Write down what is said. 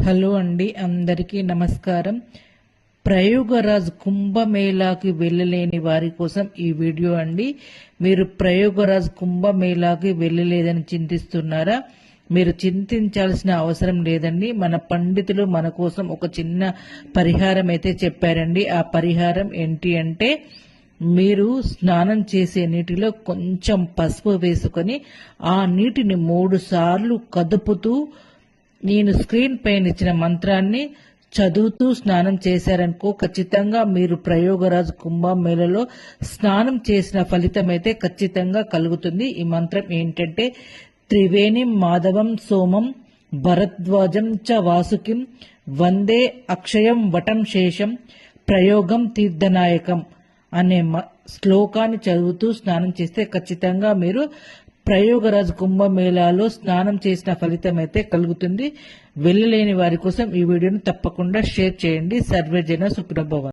Hello అండి, అందరికీ నమస్కారం. ప్రయోగరాజ్ కుంభమేళాకి వెళ్ళలేని వారి కోసం ఈ వీడియో అండి. మీరు ప్రయోగరాజ్ కుంభమేళాకి వెళ్ళలేదని చింతిస్తున్నారా? మీరు చింతించాల్సిన అవసరం లేదండి. మన పండితులు మన కోసం ఒక చిన్న పరిహారం అయితే చెప్పారండి. ఆ పరిహారం ఏంటి అంటే, మీరు స్నానం చేసే నీటిలో కొంచెం పసుపు వేసుకొని ఆ నీటిని 3 సార్లు కదుపుతూ నేను స్క్రీన్ పైన ఇచ్చిన మంత్రాన్ని చదువుతూ స్నానం చేశారనుకో, ఖచ్చితంగా మీరు ప్రయోగరాజ్ కుంభమేళలో స్నానం చేసిన ఫలితం అయితే ఖచ్చితంగా కలుగుతుంది. ఈ మంత్రం ఏంటంటే, త్రివేణి మాధవం సోమం భరద్వాజం చ వాసుకిం వందే అక్షయం వటం శేషం ప్రయోగం తీర్థనాయకం అనే శ్లోకాన్ని చదువుతూ స్నానం చేస్తే ఖచ్చితంగా మీరు ప్రయోగరాజ్ కుంభమేళాలో స్నానం చేసిన ఫలితం అయితే కలుగుతుంది. వెళ్ళలేని వారి కోసం ఈ వీడియోను తప్పకుండా షేర్ చేయండి. సర్వేజన సుఖినో భవంతు.